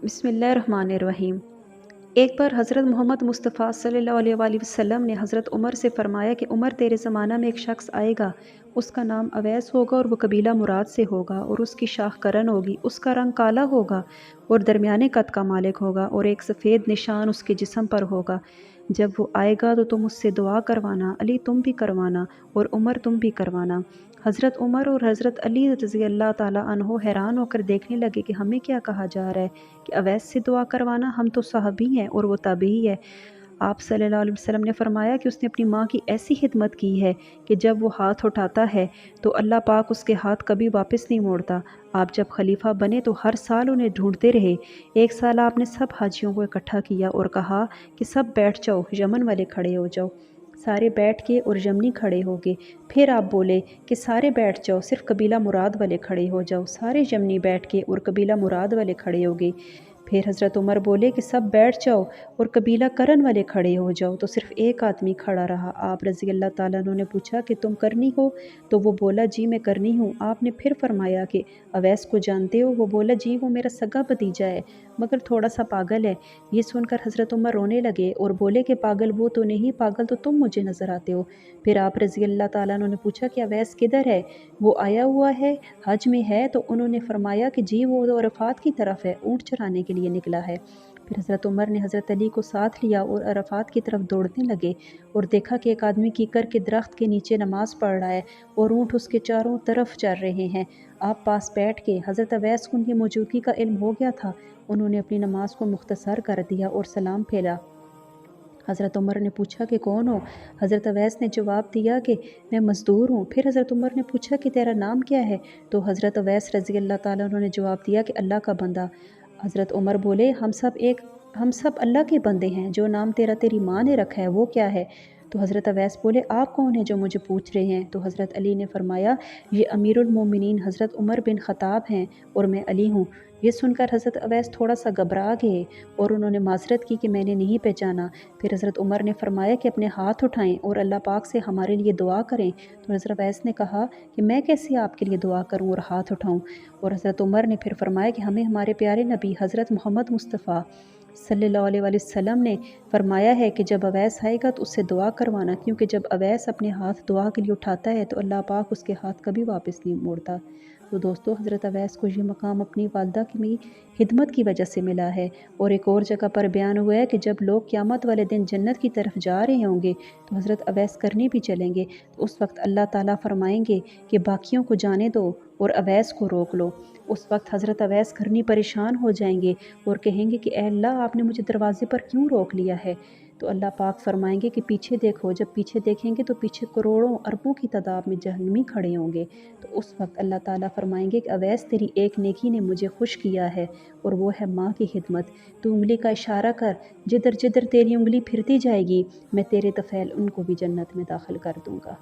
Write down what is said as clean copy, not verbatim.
बिस्मिल्लाहिर्रहमानिर्रहीम। एक बार हज़रत मोहम्मद मुस्तफ़ा सल्लल्लाहु अलैहि वसल्लम ने हज़रत उमर से फ़रमाया कि उमर, तेरे ज़माना में एक शख्स आएगा, उसका नाम अवैस होगा और वह कबीला मुराद से होगा और उसकी शाख करन होगी, उसका रंग काला होगा और दरमियाने कद का मालिक होगा और एक सफ़ेद निशान उसके जिस्म पर होगा। जब वो आएगा तो तुम उससे दुआ करवाना, अली तुम भी करवाना और उमर तुम भी करवाना। हज़रत उमर और हज़रत अली रज़ी अल्लाह ताला अन्हो हैरान होकर देखने लगे कि हमें क्या कहा जा रहा है कि अवैस से दुआ करवाना, हम तो सहाबी हैं और वो ताबी है। आप सल्लल्लाहु अलैहि वसल्लम ने फरमाया कि उसने अपनी माँ की ऐसी खिदमत की है कि जब वो हाथ उठाता है तो अल्लाह पाक उसके हाथ कभी वापस नहीं मोड़ता। आप जब खलीफा बने तो हर साल उन्हें ढूंढते रहे। एक साल आपने सब हाजियों को इकट्ठा किया और कहा कि सब बैठ जाओ, यमन वाले खड़े हो जाओ। सारे बैठ के और यमनी खड़े हो गए। फिर आप बोले कि सारे बैठ जाओ, सिर्फ कबीला मुराद वाले खड़े हो जाओ। सारे यमनी बैठ के और कबीला मुराद वाले खड़े हो गए। फिर हज़रत उमर बोले कि सब बैठ जाओ और कबीला करन वाले खड़े हो जाओ, तो सिर्फ एक आदमी खड़ा रहा। आप रज़ी अल्लाह ताला अन्हु ने पूछा कि तुम करनी हो? तो वो बोला जी मैं करनी हूँ। आपने फिर फरमाया कि अवैस को जानते हो? वो बोला जी वो मेरा सगा भतीजा है, मगर थोड़ा सा पागल है। ये सुनकर हज़रत उमर रोने लगे और बोले कि पागल वो तो नहीं, पागल तो तुम मुझे नज़र आते हो। फिर आप रज़ी अल्लाह ताला अन्हु ने पूछा कि अवैस किधर है? वो आया हुआ है, हज में है? तो उन्होंने फरमाया कि जी वो तो अरफात की तरफ है, ऊँट चराने के लिए निकला है। फिर हज़रत उमर ने हज़रत अली को साथ लिया और अरफात की तरफ दौड़ने लगे और देखा कि एक आदमी कीकर के दरख्त के नीचे नमाज़ पढ़ रहा है और ऊँट उसके चारों तरफ चर रहे हैं। आप पास बैठ के हज़रत अवैस को उनकी मौजूदगी का इल्म हो गया था। उन्होंने अपनी नमाज को मुख्तसर कर दिया और सलाम फेरा। हज़रत उमर ने पूछा कि कौन हो? हज़रत अवैस ने जवाब दिया कि मैं मज़दूर हूँ। फिर हज़रत उमर ने पूछा कि तेरा नाम क्या है? तो हज़रत अवैस रज़ी अल्लाह ताला अन्हु ने जवाब दिया कि अल्लाह का बंदा। हज़रत उमर बोले हम सब अल्लाह के बंदे हैं, जो नाम तेरी माँ ने रखा है वो क्या है? तो हज़रत अवैस बोले आप कौन हैं जो मुझे पूछ रहे हैं? तो हज़रत अली ने फरमाया ये अमीरुल मोमिनीन हज़रत उमर बिन ख़त्ताब हैं और मैं अली हूँ। ये सुनकर हज़रत अवैस थोड़ा सा घबरा गए और उन्होंने माज़रत की कि मैंने नहीं पहचाना। फिर हज़रत उमर ने फरमाया कि अपने हाथ उठाएं और अल्लाह पाक से हमारे लिए दुआ करें। तो हज़रत अवैस ने कहा कि मैं कैसे आपके लिए दुआ करूं और हाथ उठाऊं? और हज़रत उमर ने फिर फरमाया कि हमें हमारे प्यारे नबी हज़रत मोहम्मद मुस्तफ़ा सल्लल्लाहु अलैहि वसल्लम ने फरमाया है कि जब अवैस आएगा तो उससे दुआ करवाना, क्योंकि जब अवैस अपने हाथ दुआ के लिए उठाता है तो अल्लाह पाक उसके हाथ कभी वापस नहीं मोड़ता। तो दोस्तों, हज़रत अवैस को ये मकाम अपनी वालदा की खिदमत की वजह से मिला है। और एक और जगह पर बयान हुआ है कि जब लोग क़यामत वाले दिन जन्नत की तरफ जा रहे होंगे तो हज़रत अवैस करनी भी चलेंगे, तो उस वक्त अल्लाह ताला फरमाएंगे कि बाकियों को जाने दो और अवैस को रोक लो। उस वक्त हज़रत अवैस करनी परेशान हो जाएंगे और कहेंगे कि ए अल्लाह, आपने मुझे दरवाज़े पर क्यों रोक लिया है? तो अल्लाह पाक फरमाएंगे कि पीछे देखो। जब पीछे देखेंगे तो पीछे करोड़ों अरबों की तादाद में जहन्नमी खड़े होंगे। तो उस वक्त अल्लाह ताला फरमाएंगे कि अवैस, तेरी एक नेकी ने मुझे खुश किया है और वो है माँ की खिदमत। तू उंगली का इशारा कर, जिधर जिधर तेरी उंगली फिरती जाएगी मैं तेरे तफ़ैल उनको भी जन्नत में दाखिल कर दूँगा।